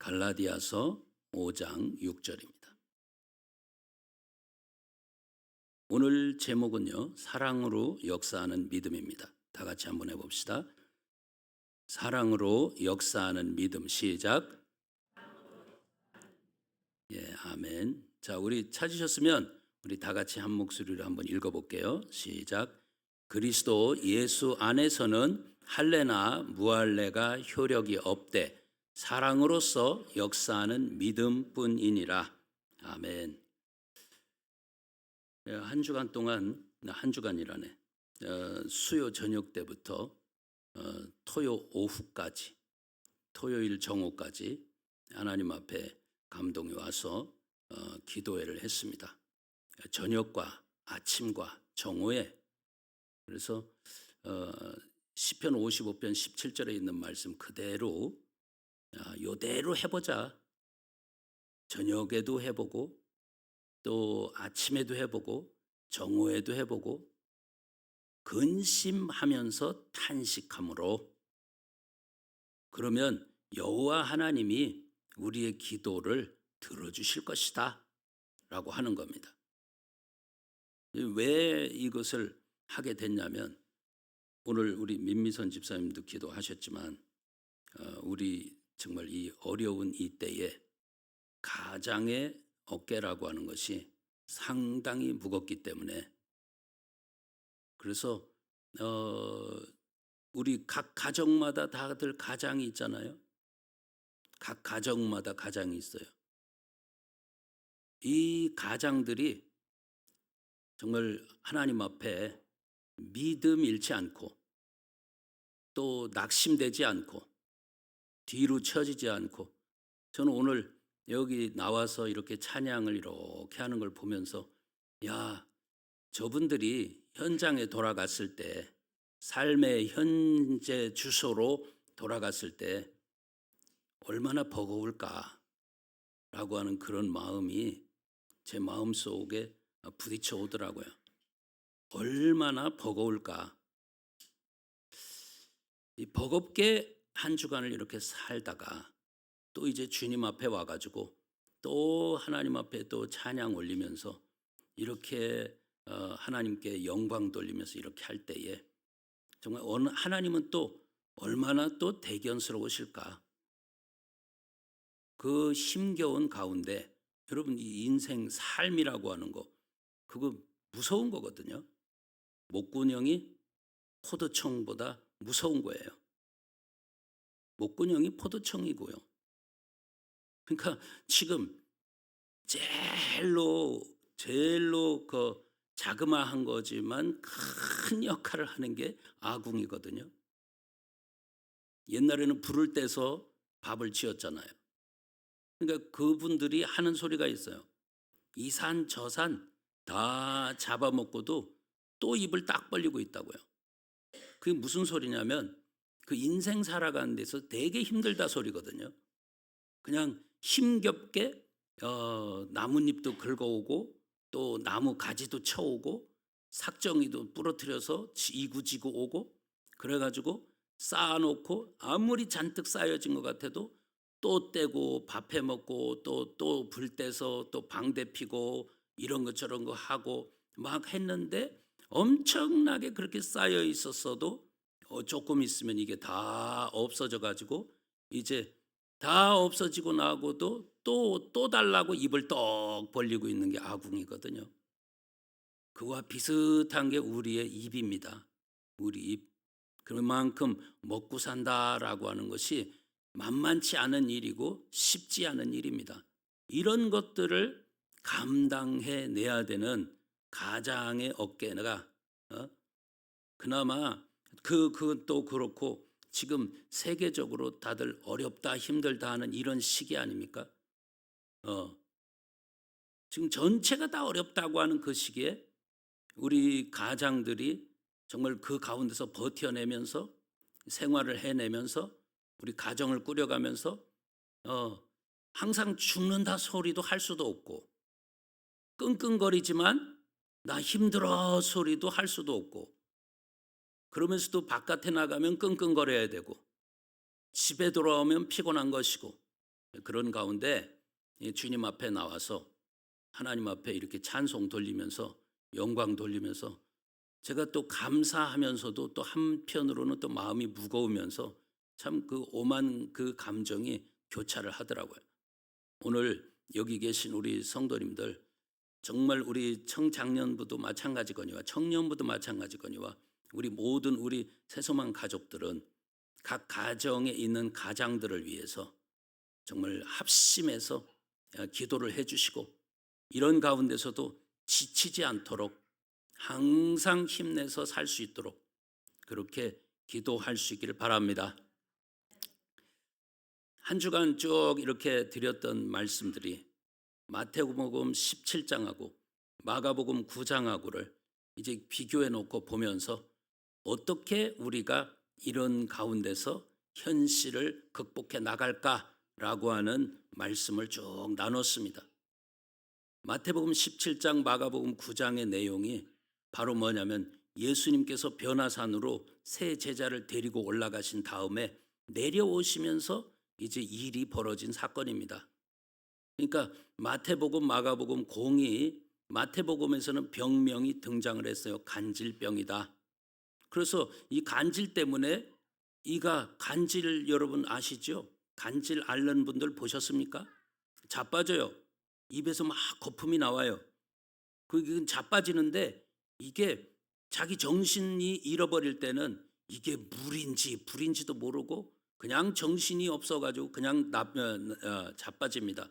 갈라디아서 5장 6절입니다. 오늘 제목은요, 사랑으로 역사하는 믿음입니다. 다 같이 한번 해봅시다. 사랑으로 역사하는 믿음. 시작. 예, 아멘. 자, 우리 찾으셨으면 우리 다 같이 한 목소리로 한번 읽어볼게요. 시작. 그리스도 예수 안에서는 할례나 무할례가 효력이 없되 사랑으로서 역사하는 믿음뿐이니라. 아멘. 한 주간 동안, 한 주간이라네. 수요 저녁 때부터 토요 오후까지, 토요일 정오까지 하나님 앞에 감동이 와서 기도회를 했습니다. 저녁과 아침과 정오에. 그래서 시편 55편 17절에 있는 말씀 그대로 요대로 해보자. 저녁에도 해보고 또 아침에도 해보고 정오에도 해보고 근심하면서 탄식함으로, 그러면 여호와 하나님이 우리의 기도를 들어주실 것이다 라고 하는 겁니다. 왜 이것을 하게 됐냐면, 오늘 우리 민미선 집사님도 기도하셨지만 우리 정말 이 어려운 이 때에 가장의 어깨라고 하는 것이 상당히 무겁기 때문에, 그래서 우리 각 가정마다 다들 가장이 있잖아요. 각 가정마다 가장이 있어요. 이 가장들이 정말 하나님 앞에 믿음 잃지 않고 또 낙심되지 않고 뒤로 처지지 않고, 저는 오늘 여기 나와서 이렇게 찬양을 이렇게 하는 걸 보면서, 야, 저분들이 현장에 돌아갔을 때, 삶의 현재 주소로 돌아갔을 때 얼마나 버거울까라고 하는 그런 마음이 제 마음속에 부딪혀 오더라고요. 얼마나 버거울까. 이 버겁게 한 주간을 이렇게 살다가 또 이제 주님 앞에 와가지고 또 하나님 앞에 또 찬양 올리면서 이렇게 하나님께 영광 돌리면서 이렇게 할 때에 정말 하나님은 또 얼마나 또 대견스러우실까. 그 힘겨운 가운데 여러분, 이 인생 삶이라고 하는 거, 그거 무서운 거거든요. 목구멍이 포도청보다 무서운 거예요. 목구멍이 포도청이고요. 그러니까 지금 제일로 그 자그마한 거지만 큰 역할을 하는 게 아궁이거든요. 옛날에는 불을 떼서 밥을 지었잖아요. 그러니까 그분들이 하는 소리가 있어요. 이 산 저 산 다 잡아먹고도 또 입을 딱 벌리고 있다고요. 그게 무슨 소리냐면 그 인생 살아가는 데서 되게 힘들다 소리거든요. 그냥 힘겹게 나뭇잎도 긁어오고 또 나무 가지도 쳐오고 삭정이도 부러뜨려서 이구지구 오고, 그래가지고 쌓아놓고 아무리 잔뜩 쌓여진 것 같아도 또 떼고 밥해 먹고 또 불 떼서 또 방대 피고 이런 거 저런 거 하고 막 했는데, 엄청나게 그렇게 쌓여 있었어도 조금 있으면 이게 다 없어져 가지고 이제 다 없어지고 나고도 또 달라고 입을 떡 벌리고 있는 게 아궁이거든요. 그와 비슷한 게 우리의 입입니다. 우리 입. 그만큼 먹고 산다라고 하는 것이 만만치 않은 일이고 쉽지 않은 일입니다. 이런 것들을 감당해 내야 되는 가장의 어깨가 그나마 그것도 그렇고 지금 세계적으로 다들 어렵다 힘들다 하는 이런 시기 아닙니까? 지금 전체가 다 어렵다고 하는 그 시기에 우리 가장들이 정말 그 가운데서 버텨내면서 생활을 해내면서 우리 가정을 꾸려가면서 항상 죽는다 소리도 할 수도 없고, 끙끙거리지만 나 힘들어 소리도 할 수도 없고, 그러면서도 바깥에 나가면 끙끙거려야 되고 집에 돌아오면 피곤한 것이고, 그런 가운데 주님 앞에 나와서 하나님 앞에 이렇게 찬송 돌리면서 영광 돌리면서 제가 또 감사하면서도 또 한편으로는 또 마음이 무거우면서 참 그 오만 그 감정이 교차를 하더라고요. 오늘 여기 계신 우리 성도님들 정말 우리 청장년부도 마찬가지거니와 청년부도 마찬가지거니와 우리 모든 우리 새소만 가족들은 각 가정에 있는 가장들을 위해서 정말 합심해서 기도를 해주시고 이런 가운데서도 지치지 않도록 항상 힘내서 살 수 있도록 그렇게 기도할 수 있기를 바랍니다. 한 주간 쭉 이렇게 드렸던 말씀들이 마태복음 17장하고 마가복음 9장하고를 이제 비교해 놓고 보면서 어떻게 우리가 이런 가운데서 현실을 극복해 나갈까라고 하는 말씀을 쭉 나눴습니다. 마태복음 17장, 마가복음 9장의 내용이 바로 뭐냐면 예수님께서 변화산으로 새 제자를 데리고 올라가신 다음에 내려오시면서 이제 일이 벌어진 사건입니다. 그러니까 마태복음, 마가복음 공이 마태복음에서는 병명이 등장을 했어요. 간질병이다. 그래서 이 간질 때문에 이가 간질 여러분 아시죠? 간질 앓는 분들 보셨습니까? 자빠져요. 입에서 막 거품이 나와요. 그게 자빠지는데 이게 자기 정신이 잃어버릴 때는 이게 물인지 불인지도 모르고 그냥 정신이 없어가지고 그냥 자빠집니다.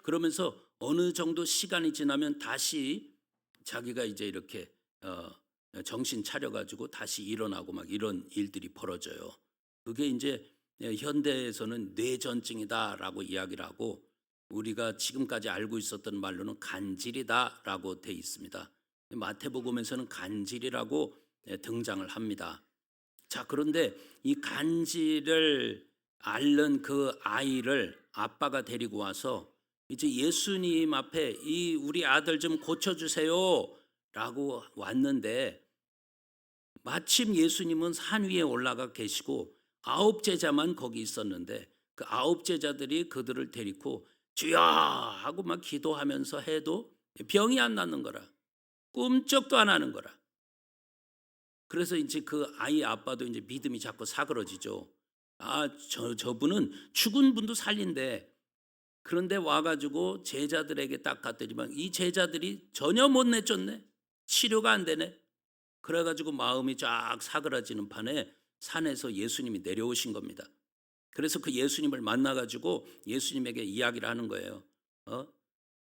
그러면서 어느 정도 시간이 지나면 다시 자기가 이제 이렇게 정신 차려가지고 다시 일어나고 막 이런 일들이 벌어져요. 그게 이제 현대에서는 뇌전증이다라고 이야기를 하고 우리가 지금까지 알고 있었던 말로는 간질이다라고 돼 있습니다. 마태복음에서는 간질이라고 등장을 합니다. 자, 그런데 이 간질을 앓는 그 아이를 아빠가 데리고 와서 이제 예수님 앞에 이 우리 아들 좀 고쳐주세요라고 왔는데 마침 예수님은 산 위에 올라가 계시고 9 제자만 거기 있었는데 그 9 제자들이 그들을 데리고 주여 하고 막 기도하면서 해도 병이 안 낫는 거라. 꿈쩍도 안 하는 거라. 그래서 이제 그 아이 아빠도 이제 믿음이 자꾸 사그러지죠. 저분은 죽은 분도 살린대. 그런데 와가지고 제자들에게 딱 갔더니만 이 제자들이 전혀 못 내쫓네. 치료가 안 되네. 그래가지고 마음이 쫙 사그라지는 판에 산에서 예수님이 내려오신 겁니다. 그래서 그 예수님을 만나가지고 예수님에게 이야기를 하는 거예요.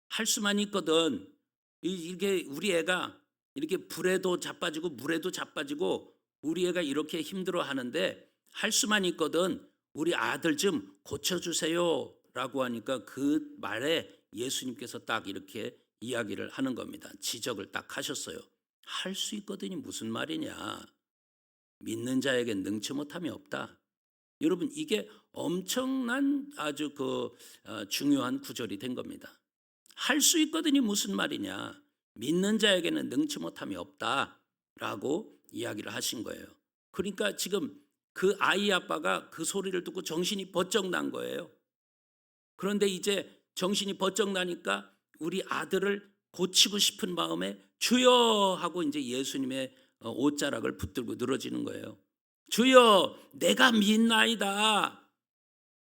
할 수만 있거든. 이게 우리 애가 이렇게 불에도 자빠지고 물에도 자빠지고 우리 애가 이렇게 힘들어 하는데 할 수만 있거든. 우리 아들 좀 고쳐주세요. 라고 하니까 그 말에 예수님께서 딱 이렇게 이야기를 하는 겁니다. 지적을 딱 하셨어요. 할 수 있거든이 무슨 말이냐. 믿는 자에게 능치 못함이 없다. 여러분 이게 엄청난 아주 중요한 구절이 된 겁니다. 할 수 있거든이 무슨 말이냐. 믿는 자에게는 능치 못함이 없다라고 이야기를 하신 거예요. 그러니까 지금 그 아이 아빠가 그 소리를 듣고 정신이 번쩍 난 거예요. 그런데 이제 정신이 번쩍 나니까 우리 아들을 고치고 싶은 마음에 주여 하고 이제 예수님의 옷자락을 붙들고 늘어지는 거예요. 주여 내가 믿나이다.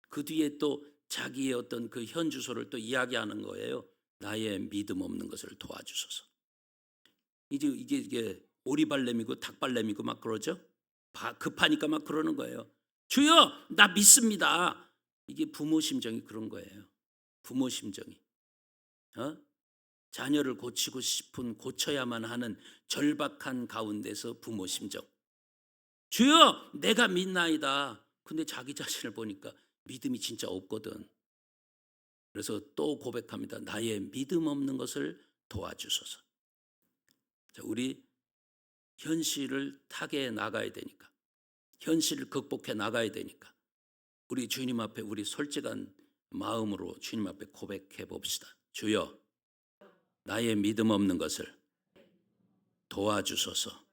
그 뒤에 또 자기의 어떤 그 현주소를 또 이야기하는 거예요. 나의 믿음 없는 것을 도와주소서. 이게 오리발렘이고 닭발렘이고 막 그러죠. 급하니까 막 그러는 거예요. 주여 나 믿습니다. 이게 부모 심정이 그런 거예요. 부모 심정이 자녀를 고치고 싶은 고쳐야만 하는 절박한 가운데서 부모 심정. 주여 내가 믿나이다. 근데 자기 자신을 보니까 믿음이 진짜 없거든. 그래서 또 고백합니다. 나의 믿음 없는 것을 도와주소서. 자, 우리 현실을 타개해 나가야 되니까, 현실을 극복해 나가야 되니까 우리 주님 앞에 우리 솔직한 마음으로 주님 앞에 고백해 봅시다. 주여 나의 믿음 없는 것을 도와주소서.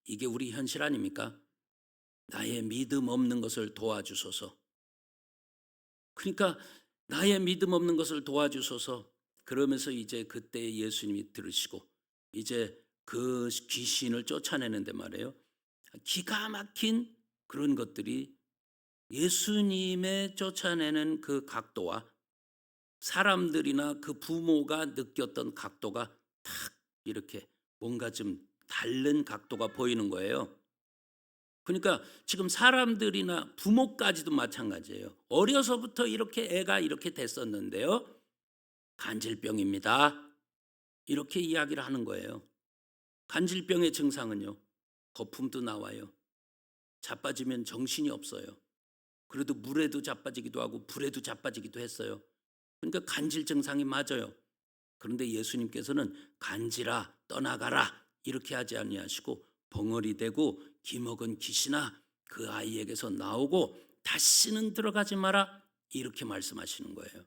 이게 우리 현실 아닙니까? 나의 믿음 없는 것을 도와주소서. 그러니까 나의 믿음 없는 것을 도와주소서. 그러면서 이제 그때 예수님이 들으시고 이제 그 귀신을 쫓아내는데 말이에요. 기가 막힌 그런 것들이 예수님의 쫓아내는 그 각도와 사람들이나 그 부모가 느꼈던 각도가 탁 이렇게 뭔가 좀 다른 각도가 보이는 거예요. 그러니까 지금 사람들이나 부모까지도 마찬가지예요. 어려서부터 이렇게 애가 이렇게 됐었는데요. 간질병입니다. 이렇게 이야기를 하는 거예요. 간질병의 증상은요. 거품도 나와요. 자빠지면 정신이 없어요. 그래도 물에도 자빠지기도 하고 불에도 자빠지기도 했어요. 그러니까 간질 증상이 맞아요. 그런데 예수님께서는 간지라 떠나가라 이렇게 하지 아니하시고 벙어리 대고 기먹은 귀신아 그 아이에게서 나오고 다시는 들어가지 마라 이렇게 말씀하시는 거예요.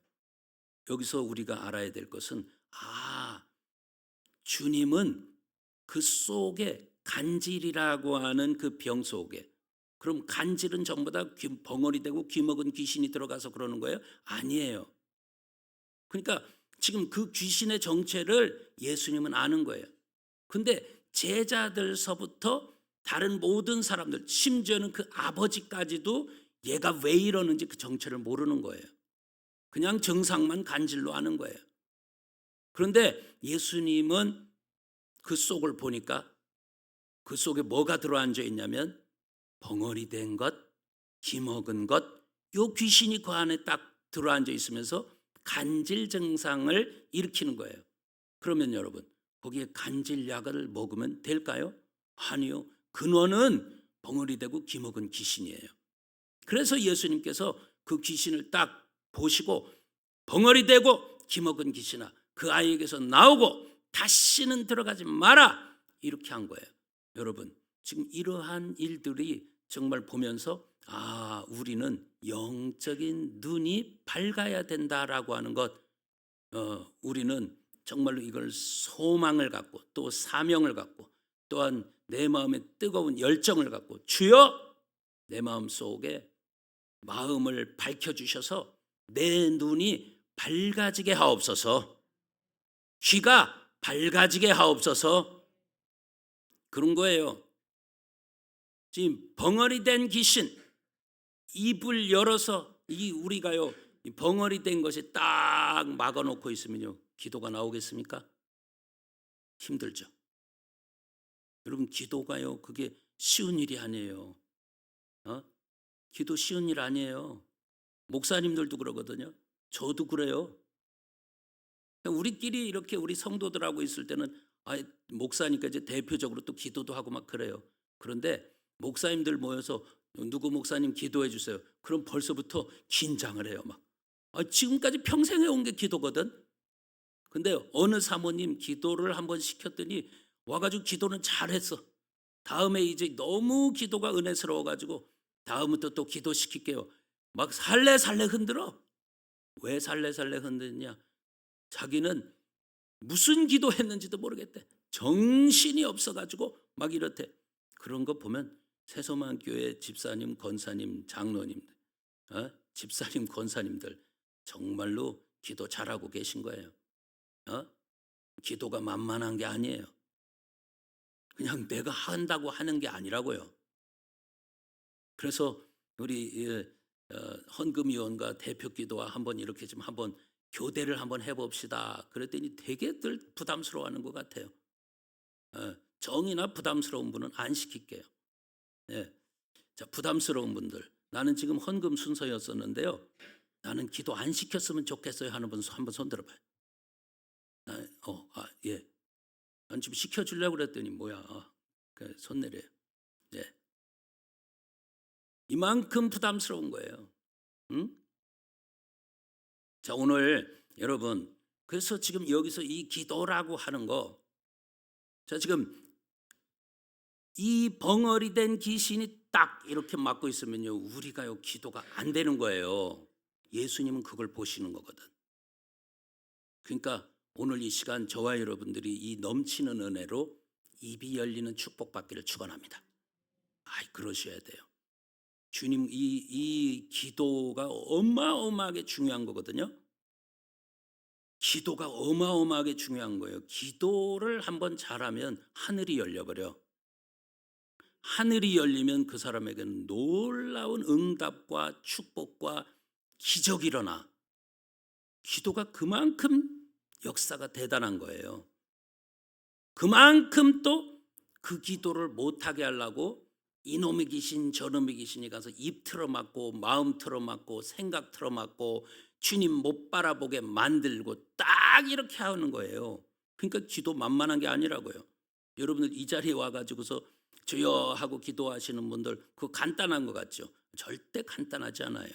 여기서 우리가 알아야 될 것은 주님은 그 속에 간질이라고 하는 그 병 속에 그럼 간질은 전부 다 벙어리 대고 귀먹은 귀신이 들어가서 그러는 거예요? 아니에요. 그러니까 지금 그 귀신의 정체를 예수님은 아는 거예요. 근데 제자들서부터 다른 모든 사람들 심지어는 그 아버지까지도 얘가 왜 이러는지 그 정체를 모르는 거예요. 그냥 증상만 간질로 아는 거예요. 그런데 예수님은 그 속을 보니까 그 속에 뭐가 들어앉아 있냐면 벙어리 된 것, 기먹은 것, 요 귀신이 그 안에 딱 들어앉아 있으면서 간질 증상을 일으키는 거예요. 그러면 여러분 거기에 간질약을 먹으면 될까요? 아니요. 근원은 벙어리 되고 기먹은 귀신이에요. 그래서 예수님께서 그 귀신을 딱 보시고 벙어리 되고 기먹은 귀신아 그 아이에게서 나오고 다시는 들어가지 마라 이렇게 한 거예요. 여러분 지금 이러한 일들이 정말 보면서 우리는 영적인 눈이 밝아야 된다라고 하는 것 우리는 정말로 이걸 소망을 갖고 또 사명을 갖고 또한 내 마음에 뜨거운 열정을 갖고 주여 내 마음 속에 마음을 밝혀주셔서 내 눈이 밝아지게 하옵소서 귀가 밝아지게 하옵소서 그런 거예요. 지금 벙어리 된 귀신 입을 열어서 우리가요 이 벙어리 된 것이 딱 막아놓고 있으면요 기도가 나오겠습니까? 힘들죠. 여러분 기도가요 그게 쉬운 일이 아니에요. 기도 쉬운 일 아니에요. 목사님들도 그러거든요. 저도 그래요. 우리끼리 이렇게 우리 성도들하고 있을 때는 목사니까 이제 대표적으로 또 기도도 하고 막 그래요. 그런데 목사님들 모여서 누구 목사님 기도해 주세요. 그럼 벌써부터 긴장을 해요. 막 지금까지 평생 해온 게 기도거든. 근데 어느 사모님 기도를 한번 시켰더니 와가지고 기도는 잘했어. 다음에 이제 너무 기도가 은혜스러워가지고 다음부터 또 기도시킬게요. 막 살래살래 흔들어. 왜 살래살래 흔드냐? 자기는 무슨 기도했는지도 모르겠대. 정신이 없어가지고 막 이렇대. 그런 거 보면 새소망교회 집사님, 권사님, 장로님들, 집사님, 권사님들 정말로 기도 잘하고 계신 거예요. 기도가 만만한 게 아니에요. 그냥 내가 한다고 하는 게 아니라고요. 그래서 우리 헌금위원과 대표기도와 한번 이렇게 좀 한번 교대를 한번 해봅시다. 그랬더니 되게들 부담스러워하는 것 같아요. 정이나 부담스러운 분은 안 시킬게요. 네. 자, 부담스러운 분들 나는 지금 헌금 순서였었는데요. 나는 기도 안 시켰으면 좋겠어요 하는 분 한번 손 들어봐요. 예. 난 지금 시켜주려고 그랬더니 뭐야. 손 내려요. 예. 이만큼 부담스러운 거예요. 응? 자, 오늘 여러분 그래서 지금 여기서 이 기도라고 하는 거 자, 지금 이 벙어리 된 귀신이 딱 이렇게 막고 있으면요 우리가요 기도가 안 되는 거예요. 예수님은 그걸 보시는 거거든. 그러니까 오늘 이 시간 저와 여러분들이 이 넘치는 은혜로 입이 열리는 축복받기를 축원합니다. 그러셔야 돼요. 주님, 이 기도가 어마어마하게 중요한 거거든요. 기도가 어마어마하게 중요한 거예요. 기도를 한번 잘하면 하늘이 열려버려. 하늘이 열리면 그 사람에게는 놀라운 응답과 축복과 기적이 일어나. 기도가 그만큼 역사가 대단한 거예요. 그만큼 또 그 기도를 못하게 하려고 이놈의 귀신 저놈의 귀신이 가서 입 틀어막고 마음 틀어막고 생각 틀어막고 주님 못 바라보게 만들고 딱 이렇게 하는 거예요. 그러니까 기도 만만한 게 아니라고요. 여러분들 이 자리에 와가지고서 주여 하고 기도하시는 분들 그거 간단한 것 같죠? 절대 간단하지 않아요.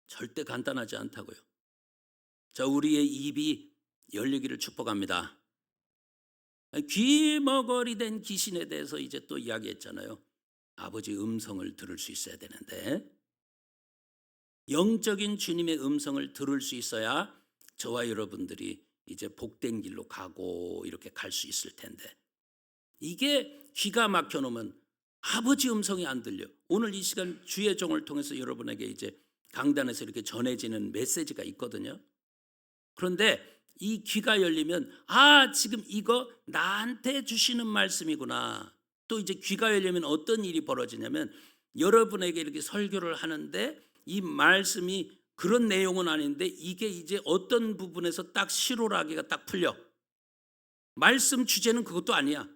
절대 간단하지 않다고요. 자, 우리의 입이 열리기를 축복합니다. 귀머거리 된 귀신에 대해서 이제 또 이야기했잖아요. 아버지 음성을 들을 수 있어야 되는데, 영적인 주님의 음성을 들을 수 있어야 저와 여러분들이 이제 복된 길로 가고 이렇게 갈 수 있을 텐데, 이게 귀가 막혀 놓으면 아버지 음성이 안 들려. 오늘 이 시간 주의 종을 통해서 여러분에게 이제 강단에서 이렇게 전해지는 메시지가 있거든요. 그런데 이 귀가 열리면 지금 이거 나한테 주시는 말씀이구나. 또 이제 귀가 열리면 어떤 일이 벌어지냐면, 여러분에게 이렇게 설교를 하는데 이 말씀이 그런 내용은 아닌데 이게 이제 어떤 부분에서 딱 실오라기가 딱 풀려. 말씀 주제는 그것도 아니야.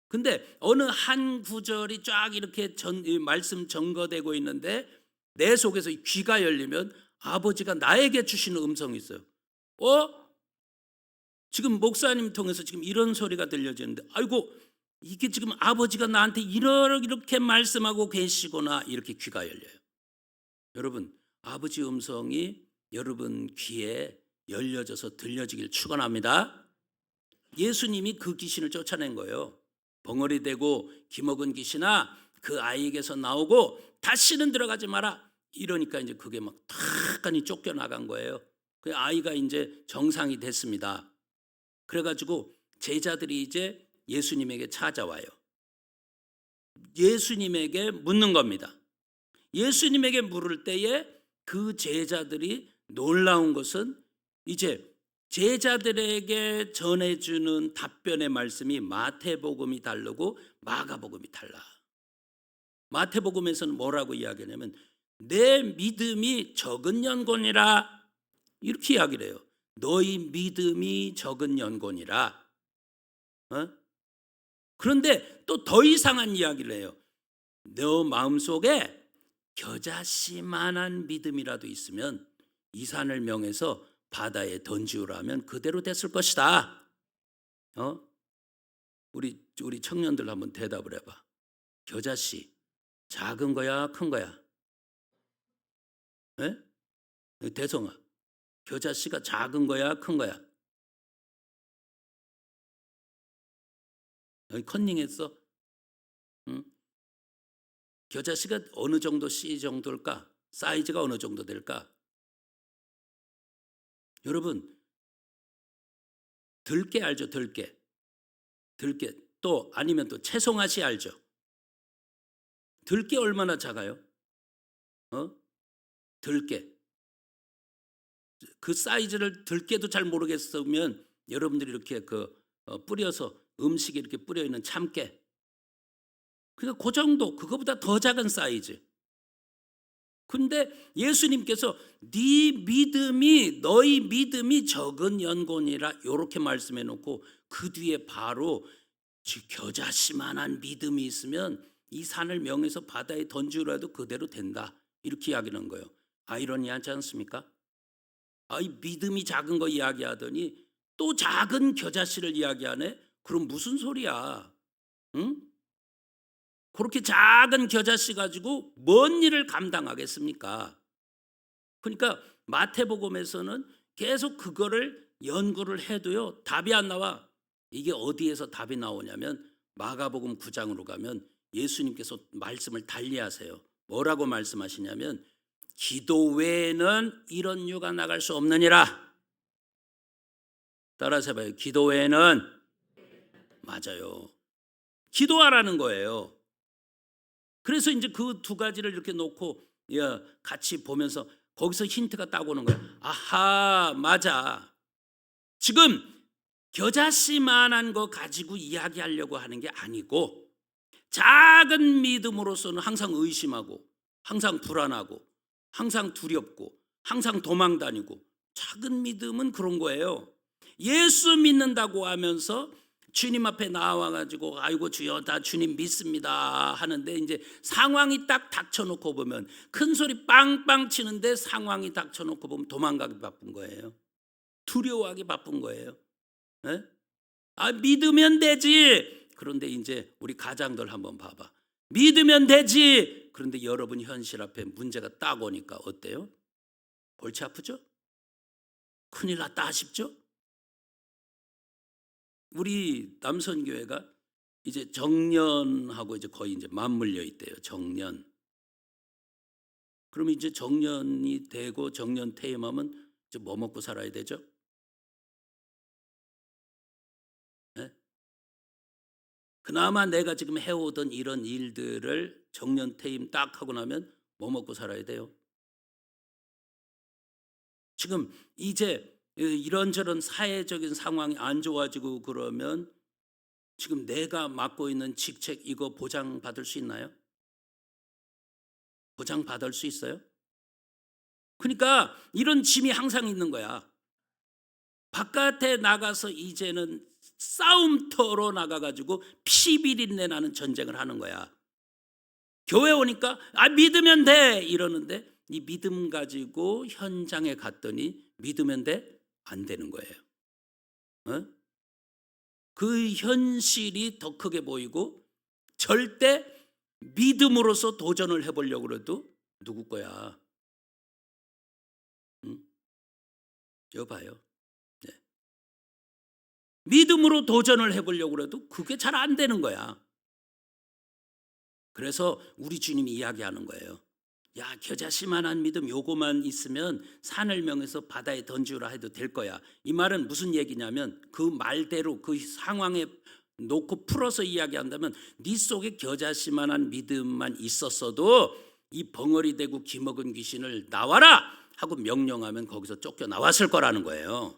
근데 어느 한 구절이 쫙 이렇게 말씀 전거되고 있는데 내 속에서 귀가 열리면 아버지가 나에게 주시는 음성이 있어요. 지금 목사님 통해서 지금 이런 소리가 들려지는데, 아이고 이게 지금 아버지가 나한테 이렇게 말씀하고 계시구나. 이렇게 귀가 열려요. 여러분, 아버지 음성이 여러분 귀에 열려져서 들려지길 축원합니다. 예수님이 그 귀신을 쫓아낸 거예요. 벙어리 되고 기먹은 귀신아, 그 아이에게서 나오고 다시는 들어가지 마라. 이러니까 이제 그게 막 탁하니 쫓겨나간 거예요. 그 아이가 이제 정상이 됐습니다. 그래가지고 제자들이 이제 예수님에게 찾아와요. 예수님에게 묻는 겁니다. 예수님에게 물을 때에 그 제자들이 놀라운 것은 이제 제자들에게 전해주는 답변의 말씀이 마태복음이 다르고 마가복음이 달라. 마태복음에서는 뭐라고 이야기하냐면 내 믿음이 적은 연곤이라 이렇게 이야기를 해요. 너희 믿음이 적은 연곤이라. 그런데 또 더 이상한 이야기를 해요. 너 마음속에 겨자씨만한 믿음이라도 있으면 이 산을 명해서 바다에 던지우라면 그대로 됐을 것이다. 우리 청년들 한번 대답을 해봐. 겨자씨 작은 거야 큰 거야? 에? 대성아, 겨자씨가 작은 거야 큰 거야? 컨닝했어? 응? 겨자씨가 어느 정도 씨 정도일까? 사이즈가 어느 정도 될까? 여러분, 들깨 알죠? 들깨 또 아니면 또 채송아씨 알죠? 들깨 얼마나 작아요? 들깨 그 사이즈를 들깨도 잘 모르겠으면 여러분들이 이렇게 뿌려서 음식에 이렇게 뿌려 있는 참깨, 그러니까 그 정도, 그거보다 더 작은 사이즈. 근데 예수님께서 너희 믿음이 적은 연곤이라 이렇게 말씀해 놓고 그 뒤에 바로 겨자씨만한 믿음이 있으면 이 산을 명해서 바다에 던지더라도 그대로 된다. 이렇게 이야기하는 거예요. 아이러니하지 않습니까? 이 믿음이 작은 거 이야기하더니 또 작은 겨자씨를 이야기하네? 그럼 무슨 소리야? 응? 그렇게 작은 겨자씨 가지고 뭔 일을 감당하겠습니까? 그러니까 마태복음에서는 계속 그거를 연구를 해도요 답이 안 나와. 이게 어디에서 답이 나오냐면 마가복음 9장으로 가면 예수님께서 말씀을 달리하세요. 뭐라고 말씀하시냐면 기도 외에는 이런 유가 나갈 수 없느니라. 따라서 해봐요. 기도 외에는. 맞아요. 기도하라는 거예요. 그래서 이제 그 두 가지를 이렇게 놓고 같이 보면서 거기서 힌트가 딱 오는 거야. 아하, 맞아. 지금 겨자씨만한 거 가지고 이야기하려고 하는 게 아니고 작은 믿음으로서는 항상 의심하고 항상 불안하고 항상 두렵고 항상 도망 다니고 작은 믿음은 그런 거예요. 예수 믿는다고 하면서 주님 앞에 나와가지고 아이고 주여 나 주님 믿습니다 하는데 이제 상황이 딱 닥쳐놓고 보면 큰 소리 빵빵 치는데 상황이 닥쳐놓고 보면 도망가기 바쁜 거예요. 두려워하기 바쁜 거예요. 네? 아 믿으면 되지. 그런데 이제 우리 가장들 한번 봐봐. 믿으면 되지. 그런데 여러분 현실 앞에 문제가 딱 오니까 어때요? 골치 아프죠? 큰일 났다 싶죠? 우리 남선교회가 이제 정년하고 이제 거의 이제 맞물려 있대요. 정년. 그러면 이제 정년이 되고 정년 퇴임하면 이제 뭐 먹고 살아야 되죠? 네? 그나마 내가 지금 해오던 이런 일들을 정년 퇴임 딱 하고 나면 뭐 먹고 살아야 돼요? 지금 이제 이런저런 사회적인 상황이 안 좋아지고 그러면 지금 내가 맡고 있는 직책 이거 보장받을 수 있나요? 보장받을 수 있어요? 그러니까 이런 짐이 항상 있는 거야. 바깥에 나가서 이제는 싸움터로 나가가지고 피비린내 나는 전쟁을 하는 거야. 교회 오니까 아 믿으면 돼 이러는데 이 믿음 가지고 현장에 갔더니 믿으면 돼? 안 되는 거예요. 어? 그 현실이 더 크게 보이고 절대 믿음으로서 도전을 해보려고 해도 누구 거야? 응? 여봐요. 네. 믿음으로 도전을 해보려고 해도 그게 잘 안 되는 거야. 그래서 우리 주님이 이야기하는 거예요. 야 겨자씨만한 믿음 요거만 있으면 산을 명해서 바다에 던지라 해도 될 거야. 이 말은 무슨 얘기냐면 그 말대로 그 상황에 놓고 풀어서 이야기한다면 네 속에 겨자씨만한 믿음만 있었어도 이 벙어리 대고 기먹은 귀신을 나와라 하고 명령하면 거기서 쫓겨나왔을 거라는 거예요.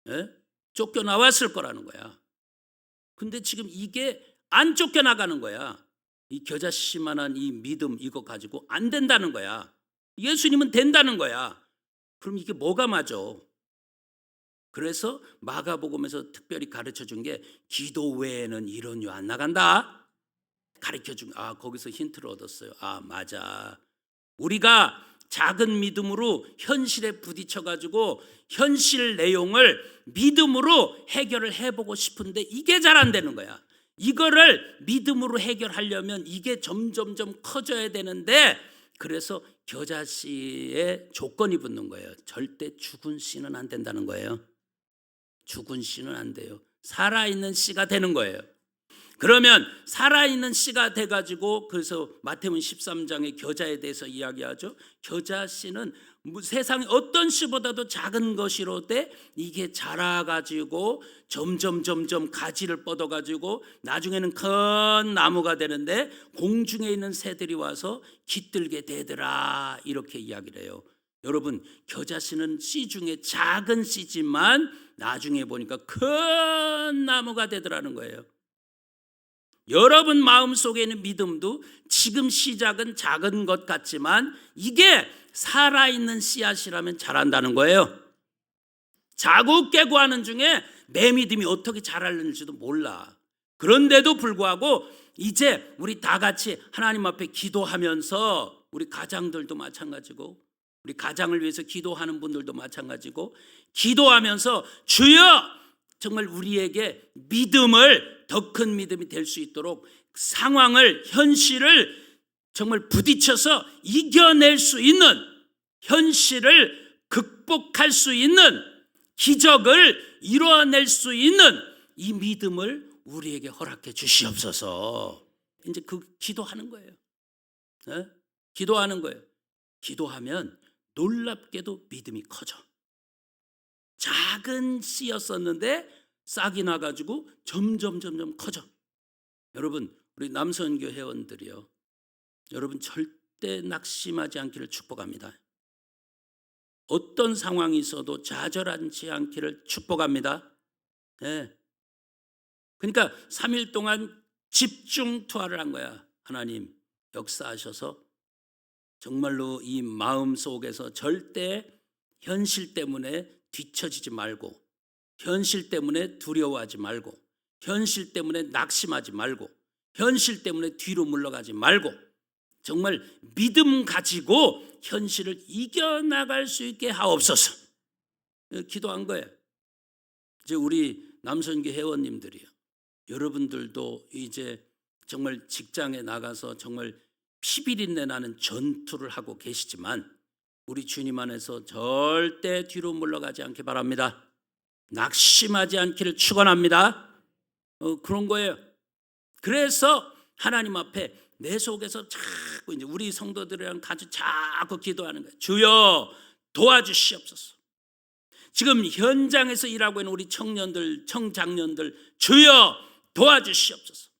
예? 쫓겨나왔을 거라는 거야. 근데 지금 이게 안 쫓겨나가는 거야. 이 겨자씨만한 이 믿음 이거 가지고 안 된다는 거야. 예수님은 된다는 거야. 그럼 이게 뭐가 맞아? 그래서 마가복음에서 특별히 가르쳐 준 게 기도 외에는 이론이 안 나간다. 가르쳐 준 거기서 힌트를 얻었어요. 아 맞아. 우리가 작은 믿음으로 현실에 부딪혀 가지고 현실 내용을 믿음으로 해결을 해보고 싶은데 이게 잘 안 되는 거야. 이거를 믿음으로 해결하려면 이게 점점점 커져야 되는데 그래서 겨자씨에 조건이 붙는 거예요. 절대 죽은 씨는 안 된다는 거예요. 죽은 씨는 안 돼요. 살아있는 씨가 되는 거예요. 그러면 살아있는 씨가 돼가지고 그래서 마태복음 13장에 겨자에 대해서 이야기하죠. 겨자씨는 세상의 어떤 씨보다도 작은 것이로되 이게 자라가지고 점점 가지를 뻗어가지고 나중에는 큰 나무가 되는데 공중에 있는 새들이 와서 깃들게 되더라 이렇게 이야기를 해요. 여러분 겨자씨는 씨 중에 작은 씨지만 나중에 보니까 큰 나무가 되더라는 거예요. 여러분 마음속에 있는 믿음도 지금 시작은 작은 것 같지만 이게 살아있는 씨앗이라면 자란다는 거예요. 자국깨고 하는 중에 내 믿음이 어떻게 자랄는지도 몰라. 그런데도 불구하고 이제 우리 다 같이 하나님 앞에 기도하면서 우리 가장들도 마찬가지고 우리 가장을 위해서 기도하는 분들도 마찬가지고 기도하면서 주여 정말 우리에게 믿음을 더 큰 믿음이 될 수 있도록 상황을 현실을 정말 부딪혀서 이겨낼 수 있는 현실을 극복할 수 있는 기적을 이루어낼 수 있는 이 믿음을 우리에게 허락해 주시옵소서. 이제 그 기도하는 거예요. 네? 기도하는 거예요. 기도하면 놀랍게도 믿음이 커져. 작은 씨였었는데 싹이 나가지고 점점 커져. 여러분 우리 남선교 회원들이요 여러분 절대 낙심하지 않기를 축복합니다. 어떤 상황이 있어도 좌절하지 않기를 축복합니다. 네. 그러니까 3일 동안 집중 투하를 한 거야. 하나님 역사하셔서 정말로 이 마음 속에서 절대 현실 때문에 뒤처지지 말고, 현실 때문에 두려워하지 말고, 현실 때문에 낙심하지 말고, 현실 때문에 뒤로 물러가지 말고, 정말 믿음 가지고 현실을 이겨나갈 수 있게 하옵소서. 기도한 거예요. 이제 우리 남선교 회원님들이요, 여러분들도 이제 정말 직장에 나가서 정말 피비린내 나는 전투를 하고 계시지만 우리 주님 안에서 절대 뒤로 물러가지 않기 바랍니다. 낙심하지 않기를 축원합니다. 그런 거예요. 그래서 하나님 앞에 내 속에서 자꾸 이제 우리 성도들이랑 같이 자꾸 기도하는 거예요. 주여 도와주시옵소서. 지금 현장에서 일하고 있는 우리 청년들, 청장년들, 주여 도와주시옵소서.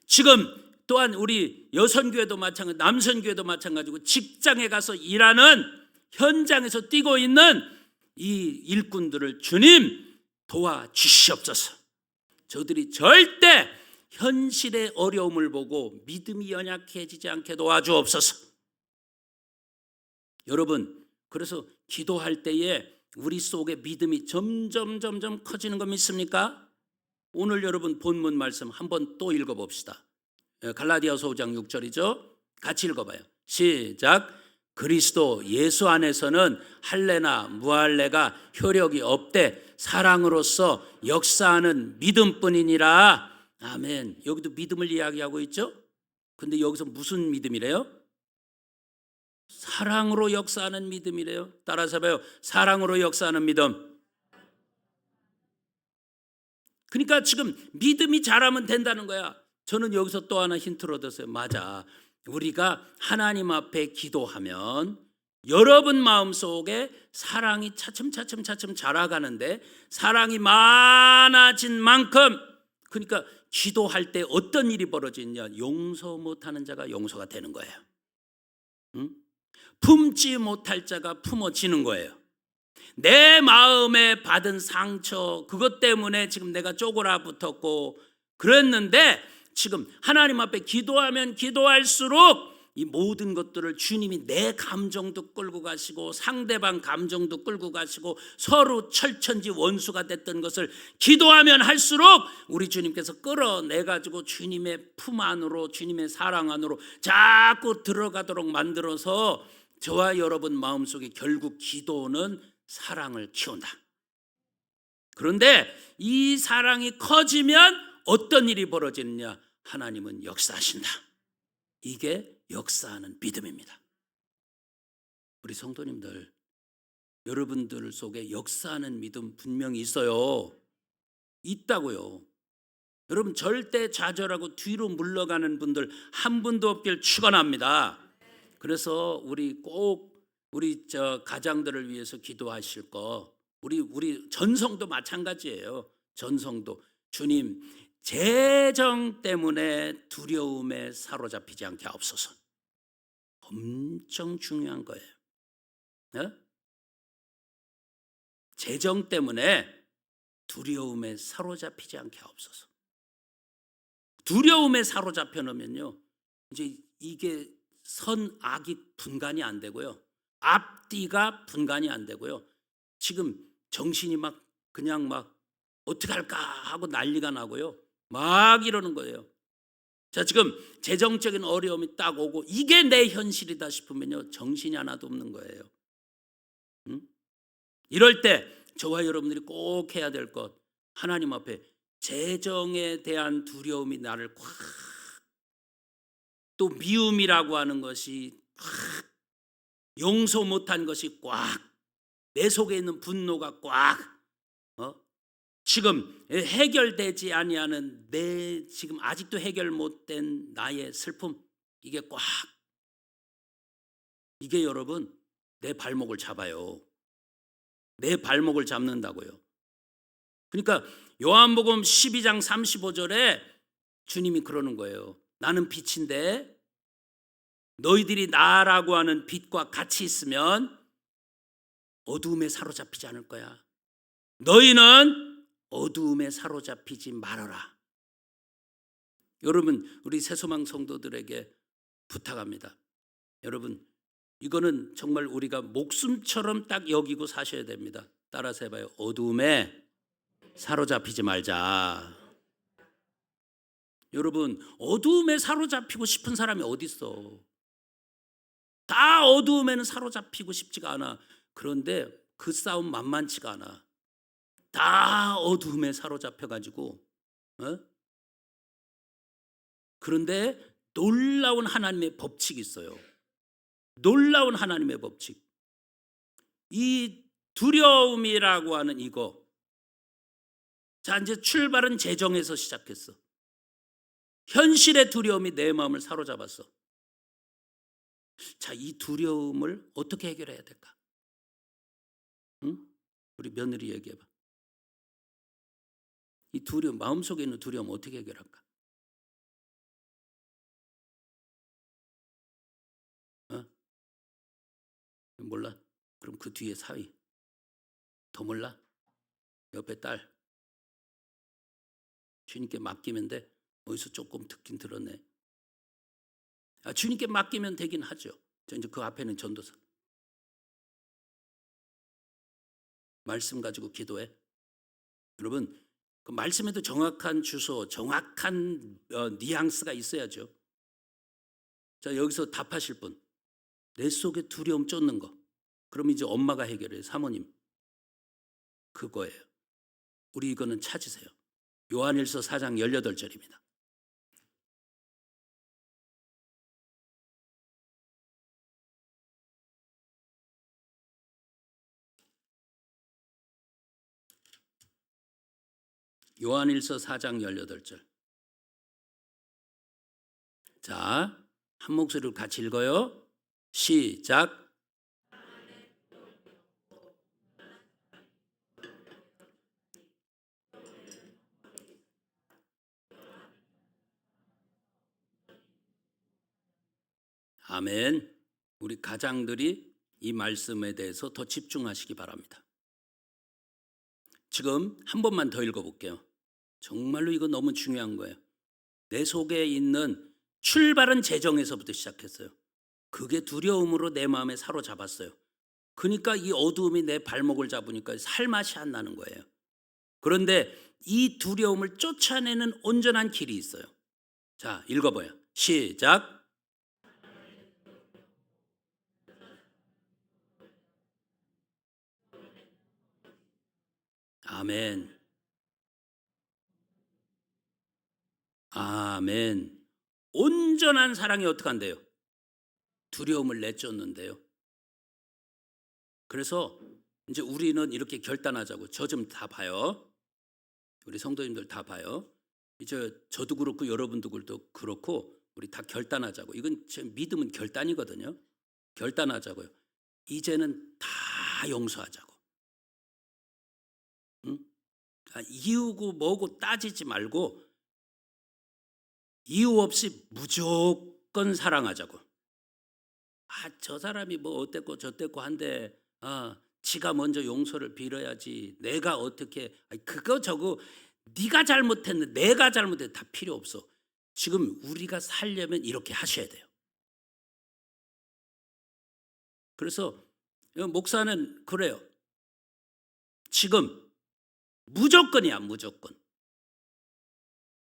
지금 또한 우리 여선교회도 마찬가지, 남선교회도 마찬가지고 직장에 가서 일하는, 현장에서 뛰고 있는 이 일꾼들을 주님 도와주시옵소서. 저들이 절대 현실의 어려움을 보고 믿음이 연약해지지 않게 도와주옵소서. 여러분, 그래서 기도할 때에 우리 속에 믿음이 점점 커지는 거 믿습니까? 오늘 여러분 본문 말씀 한번 또 읽어봅시다. 갈라디아서 5장 6절이죠. 같이 읽어봐요. 시작. 그리스도 예수 안에서는 할례나 무할례가 효력이 없되 사랑으로서 역사하는 믿음뿐이니라. 아멘. 여기도 믿음을 이야기하고 있죠. 근데 여기서 무슨 믿음이래요? 사랑으로 역사하는 믿음이래요. 따라서 봐요. 사랑으로 역사하는 믿음. 그러니까 지금 믿음이 자라면 된다는 거야. 저는 여기서 또 하나 힌트를 얻었어요. 맞아. 우리가 하나님 앞에 기도하면 여러분 마음속에 사랑이 차츰 자라가는데, 사랑이 많아진 만큼, 그러니까 기도할 때 어떤 일이 벌어지냐, 용서 못하는 자가 용서가 되는 거예요. 품지 못할 자가 품어지는 거예요. 내 마음에 받은 상처, 그것 때문에 지금 내가 쪼그라 붙었고 그랬는데, 지금 하나님 앞에 기도하면 기도할수록 이 모든 것들을 주님이 내 감정도 끌고 가시고 상대방 감정도 끌고 가시고 서로 철천지 원수가 됐던 것을 기도하면 할수록 우리 주님께서 끌어내 가지고 주님의 품 안으로, 주님의 사랑 안으로 자꾸 들어가도록 만들어서 저와 여러분 마음속에 결국 기도는 사랑을 키운다. 그런데 이 사랑이 커지면 어떤 일이 벌어지느냐? 하나님은 역사하신다. 이게 역사하는 믿음입니다. 우리 성도님들, 여러분들 속에 역사하는 믿음 분명히 있어요. 있다고요. 여러분 절대 좌절하고 뒤로 물러가는 분들 한 분도 없길 축원합니다. 그래서 우리 꼭 우리 가장들을 위해서 기도하실 거, 우리 전성도 마찬가지예요. 전성도 주님 재정 때문에 두려움에 사로잡히지 않게 하옵소서. 엄청 중요한 거예요. 네? 재정 때문에 두려움에 사로잡히지 않게 하옵소서. 두려움에 사로잡혀 놓으면요, 이제 이게 선악이 분간이 안 되고요, 앞뒤가 분간이 안 되고요, 지금 정신이 막 그냥 막 어떻게 할까 하고 난리가 나고요, 막 이러는 거예요. 자, 지금 재정적인 어려움이 딱 오고 이게 내 현실이다 싶으면요, 정신이 하나도 없는 거예요. 이럴 때 저와 여러분들이 꼭 해야 될 것, 하나님 앞에 재정에 대한 두려움이 나를 꽉, 또 미움이라고 하는 것이 꽉, 용서 못한 것이 꽉, 내 속에 있는 분노가 꽉, 지금 해결되지 아니하는 내 지금 아직도 해결 못된 나의 슬픔, 이게 꽉, 이게 여러분 내 발목을 잡아요. 내 발목을 잡는다고요. 그러니까 요한복음 12장 35절에 주님이 그러는 거예요. 나는 빛인데 너희들이 나라고 하는 빛과 같이 있으면 어두움에 사로잡히지 않을 거야. 너희는 어두움에 사로잡히지 말아라. 여러분, 우리 새소망 성도들에게 부탁합니다. 여러분, 이거는 정말 우리가 목숨처럼 딱 여기고 사셔야 됩니다. 따라서 해봐요. 어두움에 사로잡히지 말자. 여러분, 어두움에 사로잡히고 싶은 사람이 어디 있어? 다 어두움에는 사로잡히고 싶지가 않아. 그런데 그 싸움 만만치가 않아. 다 어두움에 사로잡혀가지고 그런데 놀라운 하나님의 법칙이 있어요. 놀라운 하나님의 법칙. 이 두려움이라고 하는 이거. 자, 이제 출발은 재정에서 시작했어. 현실의 두려움이 내 마음을 사로잡았어. 자, 이 두려움을 어떻게 해결해야 될까? 응? 우리 며느리 얘기해봐. 이 두려움, 마음속에 있는 두려움 어떻게 해결할까? 몰라? 그럼 그 뒤에 사위. 더 몰라? 옆에 딸. 주님께 맡기면 돼. 어디서 조금 듣긴 들었네. 주님께 맡기면 되긴 하죠. 이제 그 앞에는 전도사. 말씀 가지고 기도해. 여러분, 그 말씀에도 정확한 주소, 정확한 뉘앙스가 있어야죠. 자, 여기서 답하실 분. 내 속에 두려움 쫓는 거. 그럼 이제 엄마가 해결해요. 사모님. 그거예요. 우리 이거는 찾으세요. 요한일서 4장 18절입니다. 요한일서 4장 18절. 자, 한 목소리로 같이 읽어요. 시작. 아멘. 우리 가장들이 이 말씀에 대해서 더 집중하시기 바랍니다. 지금 한 번만 더 읽어볼게요. 정말로 이거 너무 중요한 거예요. 내 속에 있는 출발은 재정에서부터 시작했어요. 그게 두려움으로 내 마음에 사로잡았어요. 그러니까 이 어두움이 내 발목을 잡으니까 살맛이 안 나는 거예요. 그런데 이 두려움을 쫓아내는 온전한 길이 있어요. 자, 읽어봐요. 시작. 아멘. 아멘. 온전한 사랑이 어떻게 한대요? 두려움을 내쫓는데요. 그래서 이제 우리는 이렇게 결단하자고. 저 좀 다 봐요. 우리 성도님들 다 봐요. 이제 저도 그렇고 여러분들도 그렇고 우리 다 결단하자고. 이건 제 믿음은 결단이거든요. 결단하자고요. 이제는 다 용서하자고. 응? 이유고 뭐고 따지지 말고 이유 없이 무조건 사랑하자고. 저 사람이 뭐 어땠고 저땠고 한데 지가 먼저 용서를 빌어야지. 내가 어떻게 그거 저거 네가 잘못했는데 내가 잘못했는데 다 필요 없어. 지금 우리가 살려면 이렇게 하셔야 돼요. 그래서 목사는 그래요. 지금 무조건이야, 무조건.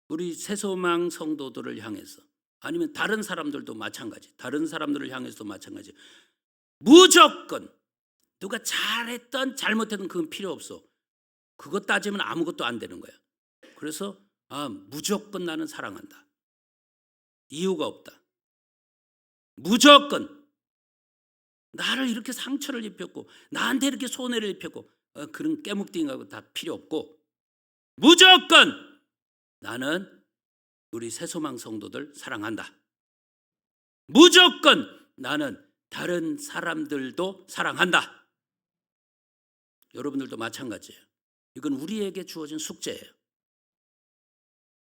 우리 새소망 성도들을 향해서 아니면 다른 사람들도 마찬가지. 다른 사람들을 향해서도 마찬가지. 무조건 누가 잘했던 잘못했던 그건 필요 없어. 그거 따지면 아무것도 안 되는 거야. 그래서 무조건 나는 사랑한다. 이유가 없다. 무조건 나를 이렇게 상처를 입혔고 나한테 이렇게 손해를 입혔고 그런 깨묵띵하고 다 필요 없고 무조건 나는 우리 새소망 성도들 사랑한다. 무조건 나는 다른 사람들도 사랑한다. 여러분들도 마찬가지예요. 이건 우리에게 주어진 숙제예요.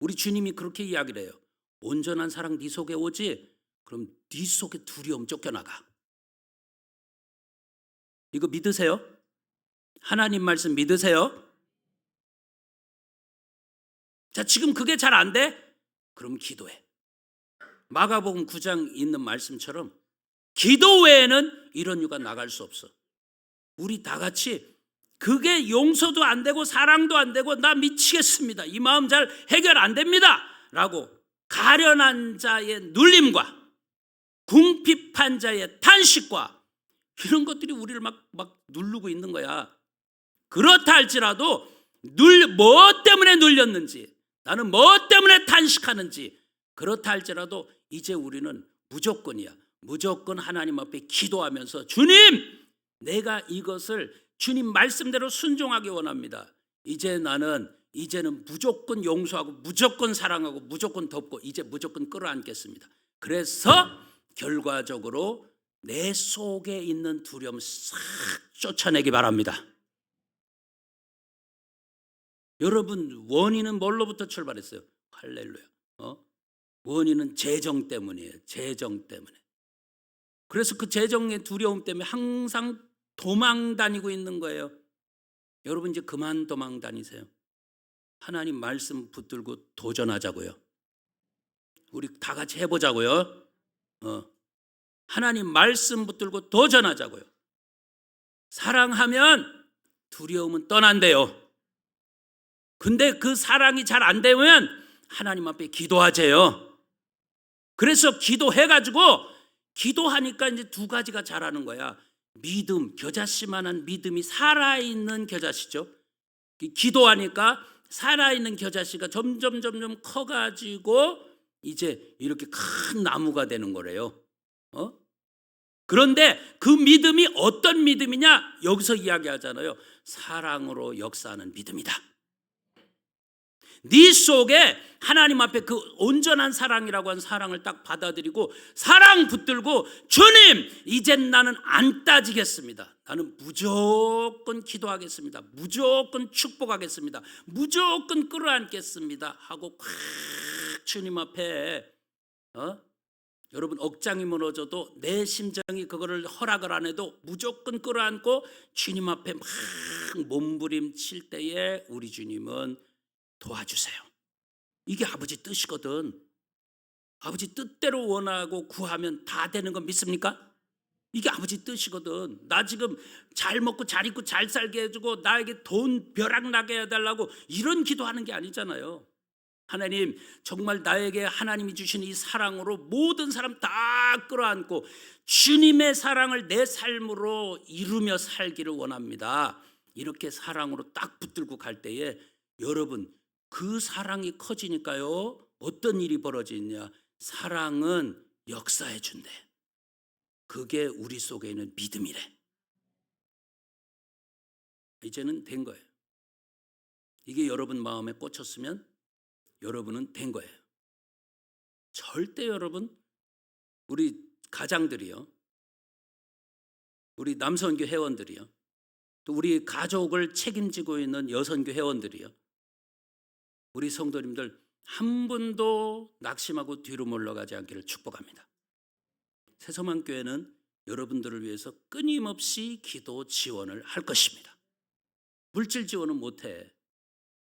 우리 주님이 그렇게 이야기를 해요. 온전한 사랑 네 속에 오지 그럼 네 속에 두려움 쫓겨나가. 이거 믿으세요? 하나님 말씀 믿으세요? 자, 지금 그게 잘 안 돼? 그럼 기도해. 마가복음 9장 있는 말씀처럼 기도 외에는 이런 유가 나갈 수 없어. 우리 다 같이 그게 용서도 안 되고 사랑도 안 되고 나 미치겠습니다, 이 마음 잘 해결 안 됩니다 라고 가련한 자의 눌림과 궁핍한 자의 탄식과 이런 것들이 우리를 막 누르고 있는 거야. 그렇다 할지라도 뭐 때문에 눌렸는지, 나는 뭐 때문에 탄식하는지, 그렇다 할지라도 이제 우리는 무조건이야. 무조건 하나님 앞에 기도하면서 주님, 내가 이것을 주님 말씀대로 순종하기 원합니다. 이제는 무조건 용서하고 무조건 사랑하고 무조건 덮고 이제 무조건 끌어안겠습니다. 그래서 결과적으로 내 속에 있는 두려움 싹 쫓아내기 바랍니다. 여러분, 원인은 뭘로부터 출발했어요? 할렐루야. 원인은 재정 때문이에요. 재정 때문에. 그래서 그 재정의 두려움 때문에 항상 도망 다니고 있는 거예요. 여러분, 이제 그만 도망 다니세요. 하나님 말씀 붙들고 도전하자고요. 우리 다 같이 해보자고요. 하나님 말씀 붙들고 도전하자고요. 사랑하면 두려움은 떠난대요. 근데 그 사랑이 잘 안 되면 하나님 앞에 기도하재요. 그래서 기도해가지고 기도하니까 이제 두 가지가 자라는 거야. 믿음, 겨자씨만한 믿음이 살아있는 겨자씨죠. 기도하니까 살아있는 겨자씨가 점점 커가지고 이제 이렇게 큰 나무가 되는 거래요. 그런데 그 믿음이 어떤 믿음이냐? 여기서 이야기하잖아요. 사랑으로 역사하는 믿음이다. 네 속에 하나님 앞에 그 온전한 사랑이라고 한 사랑을 딱 받아들이고 사랑 붙들고 주님, 이젠 나는 안 따지겠습니다. 나는 무조건 기도하겠습니다. 무조건 축복하겠습니다. 무조건 끌어안겠습니다 하고 꽉 주님 앞에 여러분, 억장이 무너져도 내 심정이 그거를 허락을 안 해도 무조건 끌어안고 주님 앞에 막 몸부림칠 때에 우리 주님은 도와주세요. 이게 아버지 뜻이거든. 아버지 뜻대로 원하고 구하면 다 되는 거 믿습니까? 이게 아버지 뜻이거든. 나 지금 잘 먹고 잘 입고 잘 살게 해주고 나에게 돈 벼락 나게 해달라고 이런 기도하는 게 아니잖아요. 하나님, 정말 나에게 하나님이 주신 이 사랑으로 모든 사람 다 끌어안고 주님의 사랑을 내 삶으로 이루며 살기를 원합니다. 이렇게 사랑으로 딱 붙들고 갈 때에 여러분, 그 사랑이 커지니까요, 어떤 일이 벌어지냐? 사랑은 역사해 준대. 그게 우리 속에 있는 믿음이래. 이제는 된 거예요. 이게 여러분 마음에 꽂혔으면 여러분은 된 거예요. 절대 여러분, 우리 가장들이요, 우리 남선교 회원들이요, 또 우리 가족을 책임지고 있는 여선교 회원들이요, 우리 성도님들 한 분도 낙심하고 뒤로 물러가지 않기를 축복합니다. 새소망교회는 여러분들을 위해서 끊임없이 기도 지원을 할 것입니다. 물질 지원은 못해.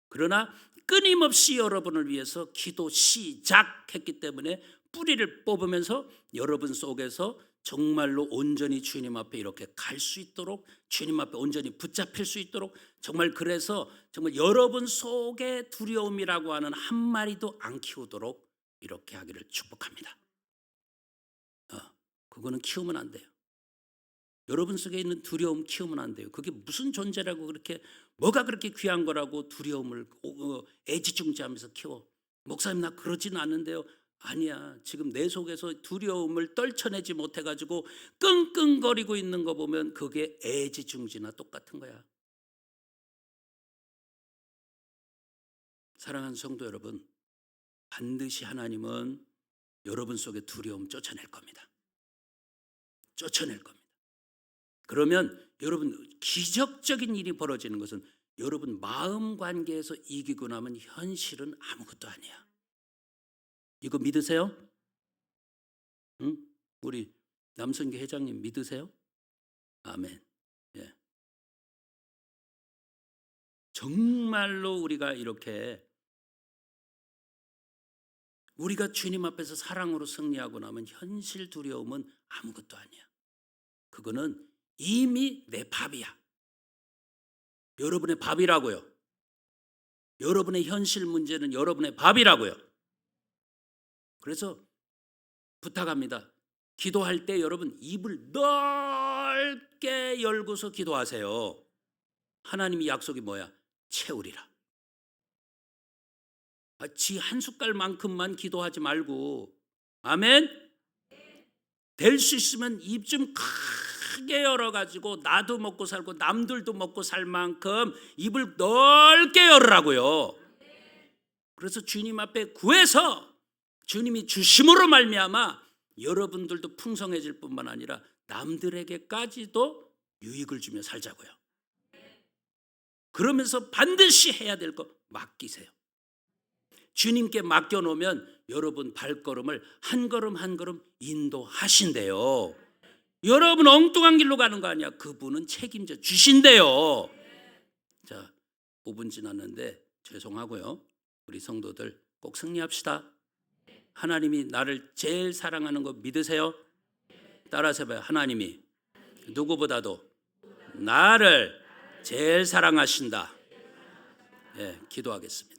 그러나 끊임없이 여러분을 위해서 기도 시작했기 때문에 뿌리를 뽑으면서 여러분 속에서 정말로 온전히 주님 앞에 이렇게 갈 수 있도록, 주님 앞에 온전히 붙잡힐 수 있도록, 정말 그래서 정말 여러분 속에 두려움이라고 하는 한 마리도 안 키우도록 이렇게 하기를 축복합니다. 그거는 키우면 안 돼요. 여러분 속에 있는 두려움 키우면 안 돼요. 그게 무슨 존재라고, 그렇게 뭐가 그렇게 귀한 거라고 두려움을 애지중지하면서 키워. 목사님, 나 그러지는 않는데요. 아니야. 지금 내 속에서 두려움을 떨쳐내지 못해가지고 끙끙거리고 있는 거 보면 그게 애지중지나 똑같은 거야. 사랑하는 성도 여러분, 반드시 하나님은 여러분 속에 두려움 쫓아낼 겁니다. 쫓아낼 겁니다. 그러면 여러분, 기적적인 일이 벌어지는 것은 여러분 마음 관계에서 이기고 나면 현실은 아무것도 아니야. 이거 믿으세요? 응? 우리 남성교 회장님 믿으세요? 아멘. 예. 정말로 우리가 이렇게 우리가 주님 앞에서 사랑으로 승리하고 나면 현실 두려움은 아무것도 아니야. 그거는 이미 내 밥이야. 여러분의 밥이라고요. 여러분의 현실 문제는 여러분의 밥이라고요. 그래서 부탁합니다. 기도할 때 여러분 입을 넓게 열고서 기도하세요. 하나님이 약속이 뭐야? 채우리라. 지 한 숟갈만큼만 기도하지 말고, 아멘? 될 수 있으면 입 좀 크게 열어가지고 나도 먹고 살고 남들도 먹고 살 만큼 입을 넓게 열으라고요. 그래서 주님 앞에 구해서 주님이 주심으로 말미암아 여러분들도 풍성해질 뿐만 아니라 남들에게까지도 유익을 주며 살자고요. 그러면서 반드시 해야 될 거 맡기세요. 주님께 맡겨놓으면 여러분 발걸음을 한 걸음 한 걸음 인도하신대요. 여러분 엉뚱한 길로 가는 거 아니야. 그분은 책임져 주신대요. 자, 5분 지났는데 죄송하고요. 우리 성도들 꼭 승리합시다. 하나님이 나를 제일 사랑하는 거 믿으세요? 따라서 해봐요. 하나님이 누구보다도 나를 제일 사랑하신다. 예, 기도하겠습니다.